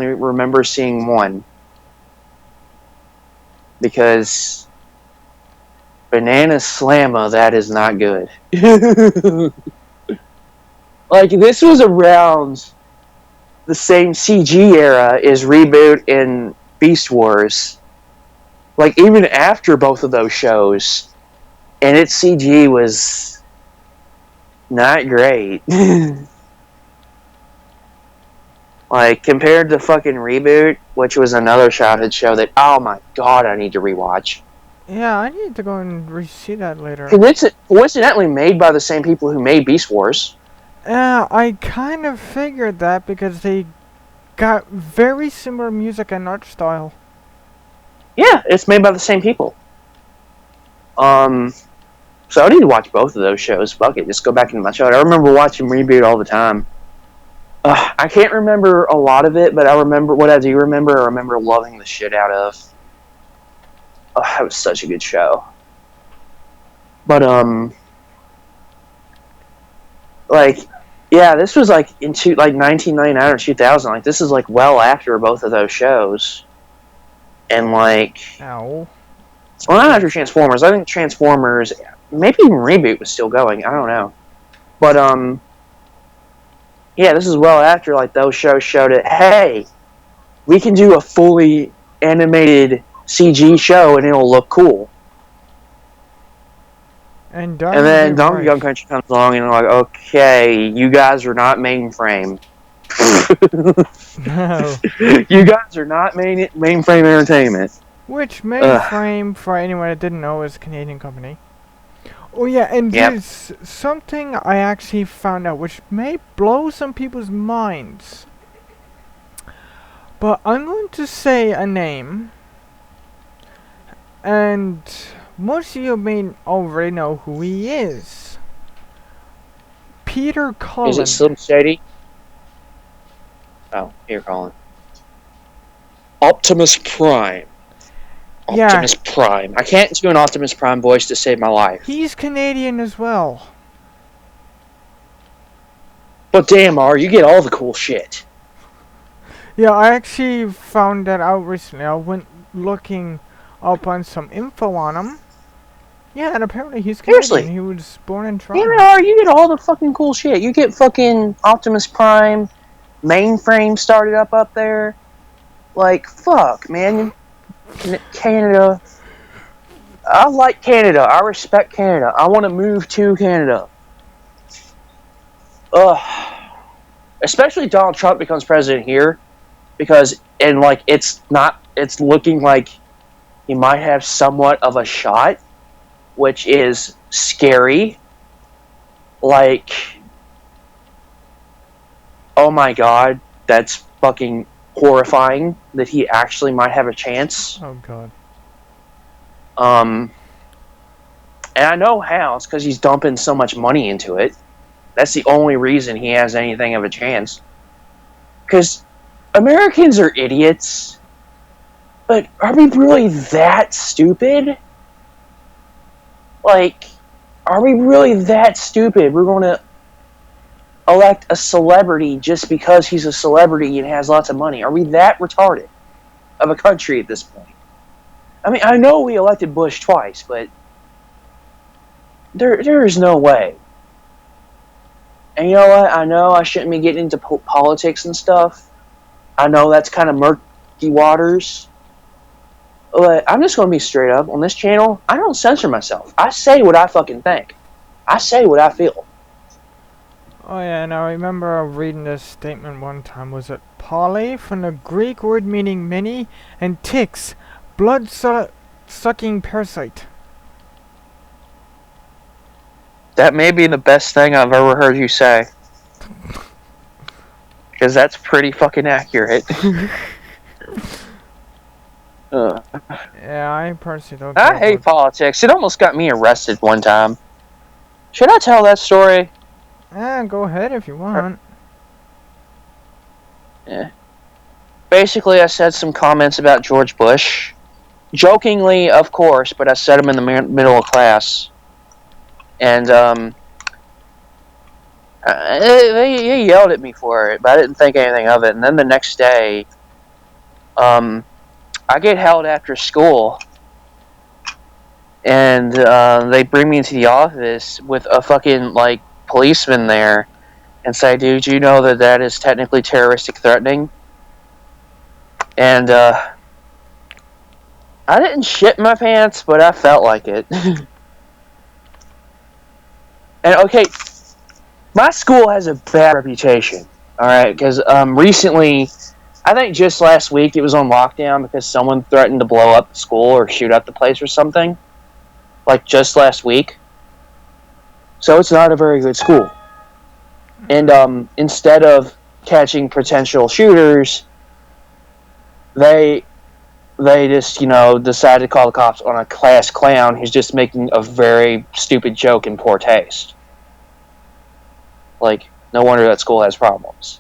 only remember seeing one. Because Banana Slamma, that is not good. Like, this was around the same CG era as Reboot and Beast Wars. Like, even after both of those shows. And its CG was not great. Like, compared to fucking Reboot, which was another childhood show that, oh my god, I need to rewatch. Yeah, I need to go and re-see that later. Coincidentally made by the same people who made Beast Wars. Yeah, I kind of figured that because they got very similar music and art style. Yeah, it's made by the same people. So I need to watch both of those shows. Fuck it, just go back into my childhood. I remember watching Reboot all the time. I can't remember a lot of it, but I remember what I do remember. I remember loving the shit out of. Oh, that was such a good show. But like, yeah, this was like into like 1999 or 2000. Like, this is like well after both of those shows, and like, Ow. well, not after Transformers. I think Transformers, maybe even Reboot was still going. I don't know, but yeah, this is well after like those shows showed it. Hey, we can do a fully animated CG show and it'll look cool. And Then Donkey Kong Country comes along and like, okay, you guys are not mainframe. No. You guys are not mainframe entertainment. Which Mainframe, for anyone that didn't know, is a Canadian company. Oh yeah, and there's something I actually found out which may blow some people's minds. But I'm going to say a name. And most of you may already know who he is. Peter Cullen. Is it Slim Shady? Oh, here, Colin. Optimus Prime. Optimus Prime. I can't do an Optimus Prime voice to save my life. He's Canadian as well. But damn, R, you get all the cool shit. Yeah, I actually found that out recently. I went looking up on some info on him. Yeah, and apparently he's Canadian. Seriously. He was born in Toronto. Damn it, R, you get all the fucking cool shit. You get fucking Optimus Prime, Mainframe started up there. Like, fuck, man. Canada. I like Canada. I respect Canada. I want to move to Canada. Especially Donald Trump becomes president here, because it's looking like he might have somewhat of a shot, which is scary. Like, oh my god, that's fucking horrifying that he actually might have a chance. Oh god. And I know how. It's because he's dumping so much money into it. That's the only reason he has anything of a chance. Because Americans are idiots. But are we really that stupid? Like, are we really that stupid? We're going to elect a celebrity just because he's a celebrity and has lots of money. Are we that retarded of a country at this point? I mean, I know we elected Bush twice, but there is no way. And you know what? I know I shouldn't be getting into politics and stuff. I know that's kind of murky waters. But I'm just going to be straight up. On this channel, I don't censor myself. I say what I fucking think. I say what I feel. Oh yeah, and I remember reading this statement one time. Was it poly, from the Greek word meaning many, and ticks, blood-sucking parasite. That may be the best thing I've ever heard you say. Because that's pretty fucking accurate. Yeah, I personally don't. I hate politics. It almost got me arrested one time. Should I tell that story? Go ahead if you want. Yeah. Basically, I said some comments about George Bush. Jokingly, of course, but I said them in the middle of class. And, they yelled at me for it, but I didn't think anything of it. And then the next day, I get held after school, and they bring me into the office with a fucking like policeman there, and say, "Dude, you know that that is technically terroristic threatening?" And I didn't shit my pants, but I felt like it. And okay, my school has a bad reputation. All right, because recently, I think just last week, it was on lockdown because someone threatened to blow up the school or shoot up the place or something. Like just last week. So it's not a very good school. And instead of catching potential shooters, they just decided to call the cops on a class clown who's just making a very stupid joke in poor taste. Like, no wonder that school has problems.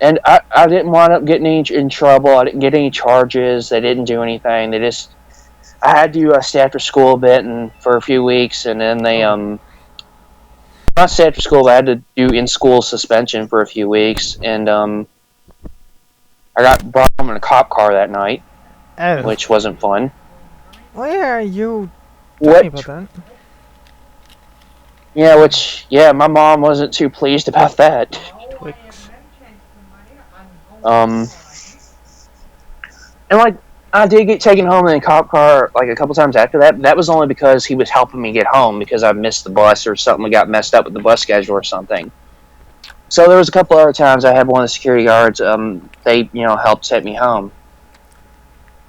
And I didn't wind up getting in trouble. I didn't get any charges. They didn't do anything. I had to stay after school a bit and for a few weeks, and then they not stay after school, but I had to do in school suspension for a few weeks, and I got brought home in a cop car that night, which wasn't fun. Oh yeah, you told me about that. Yeah, my mom wasn't too pleased about that. Twix. And like, I did get taken home in a cop car like a couple times after that, but that was only because he was helping me get home because I missed the bus or something. We got messed up with the bus schedule or something. So there was a couple other times I had one of the security guards, they, helped take me home.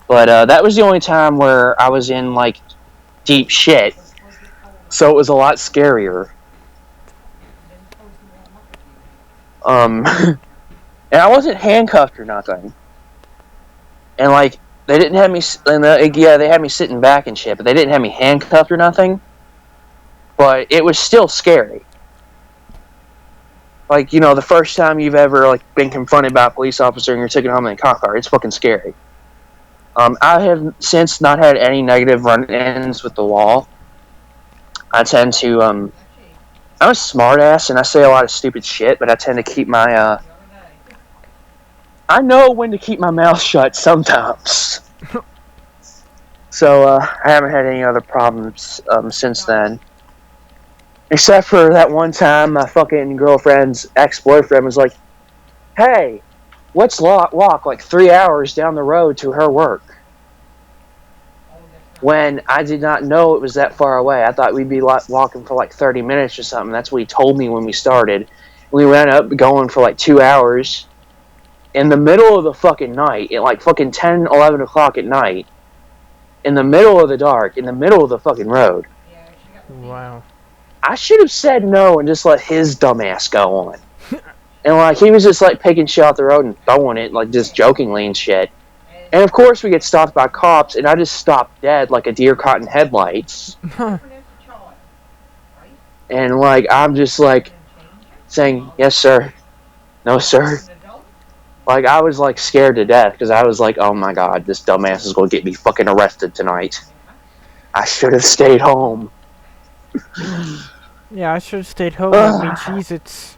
But that was the only time where I was in, like, deep shit. So it was a lot scarier. And I wasn't handcuffed or nothing. And, like, they didn't have me, they had me sitting back and shit, but they didn't have me handcuffed or nothing. But it was still scary. Like, the first time you've ever, like, been confronted by a police officer and you're taken home in a cop car, it's fucking scary. I have since not had any negative run-ins with the law. I tend to, I'm a smartass and I say a lot of stupid shit, but I tend to keep my, I know when to keep my mouth shut sometimes. So, I haven't had any other problems, since then. Except for that one time my fucking girlfriend's ex-boyfriend was like, "Hey, let's walk like 3 hours down the road to her work." When I did not know it was that far away. I thought we'd be walking for like 30 minutes or something. That's what he told me when we started. We ran up going for like 2 hours in the middle of the fucking night, at like fucking 10, 11 o'clock at night, in the middle of the dark, in the middle of the fucking road. Wow. I should have said no and just let his dumbass go on. And like, he was just like picking shit off the road and throwing it, like just jokingly and shit. And of course we get stopped by cops, and I just stopped dead like a deer caught in headlights. And like, I'm just like saying, "Yes, sir. No, sir." Like, I was like scared to death because I was like, "Oh my god, this dumbass is going to get me fucking arrested tonight. I should have stayed home." Yeah, I should have stayed home with me Cheez-Its.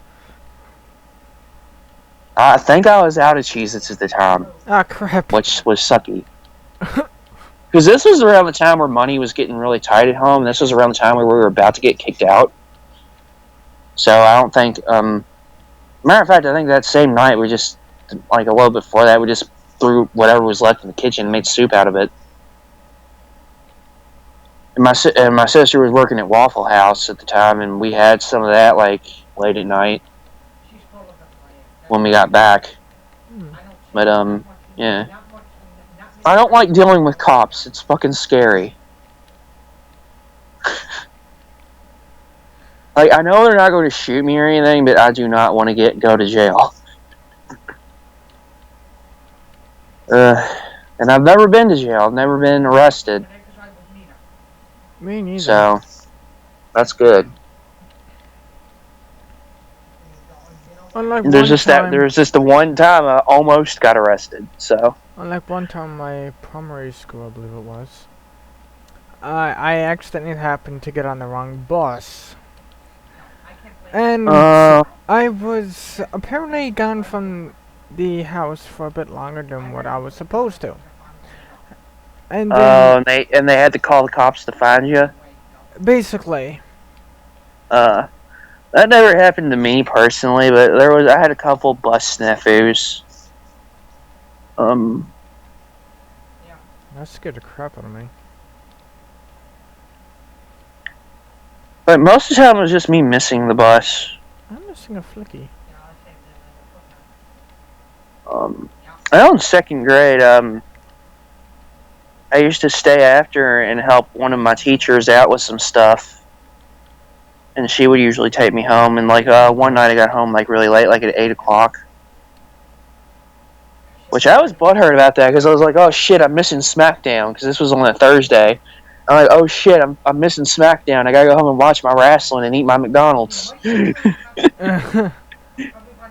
I think I was out of Cheez-Its at the time. Ah, crap. Which was sucky. Because this was around the time where money was getting really tight at home. This was around the time where we were about to get kicked out. So I don't think... matter of fact, I think that same night, we just... Like, a little before that, we just threw whatever was left in the kitchen and made soup out of it. And my sister was working at Waffle House at the time, and we had some of that, like, late at night. When we got back. But, yeah. I don't like dealing with cops. It's fucking scary. Like, I know they're not going to shoot me or anything, but I do not want to go to jail. And I've never been to jail. I've never been arrested. Me neither. So, that's good. Unlike There's just the one time I almost got arrested. So. Unlike one time my primary school, I believe it was. I accidentally happened to get on the wrong bus. And I was apparently gone from the house for a bit longer than what I was supposed to. And then, Oh, and they had to call the cops to find you. basically, Uh, that never happened to me personally, but I had a couple bus snafus. Um, that scared the crap out of me. but most of the time it was just me missing the bus. I'm missing a flicky. I know in second grade, I used to stay after and help one of my teachers out with some stuff, and she would usually take me home. And like one night, I got home like really late, like at 8 o'clock, which I was butthurt about that because I was like, oh shit, I'm missing SmackDown because this was on a Thursday. I'm like, oh shit, I'm missing SmackDown. I gotta go home and watch my wrestling and eat my McDonald's.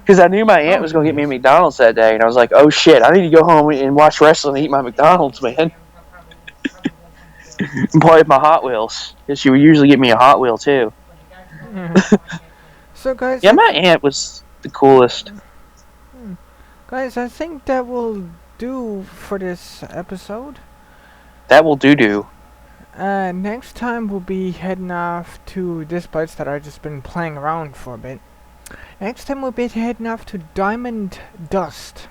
Because I knew my aunt was going to get me a McDonald's that day, and I was like, oh shit, I need to go home and watch wrestling and eat my McDonald's, man. And play with my Hot Wheels. Because she would usually get me a Hot Wheel, too. So, guys, Yeah, my aunt was the coolest. I think that will do for this episode. That will do. Next time we'll be heading off to this place that I've just been playing around for a bit. Next time we'll be heading off to Diamond Dust.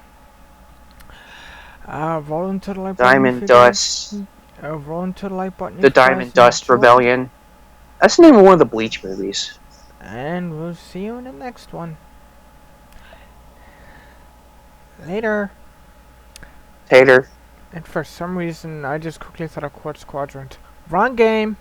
Roll into the like button. Diamond Dust. Roll into the like button. The Diamond Dust Rebellion. That's the name of one of the Bleach movies. And we'll see you in the next one. Later. Tater. And for some reason, I just quickly thought of Quartz Quadrant. Wrong game!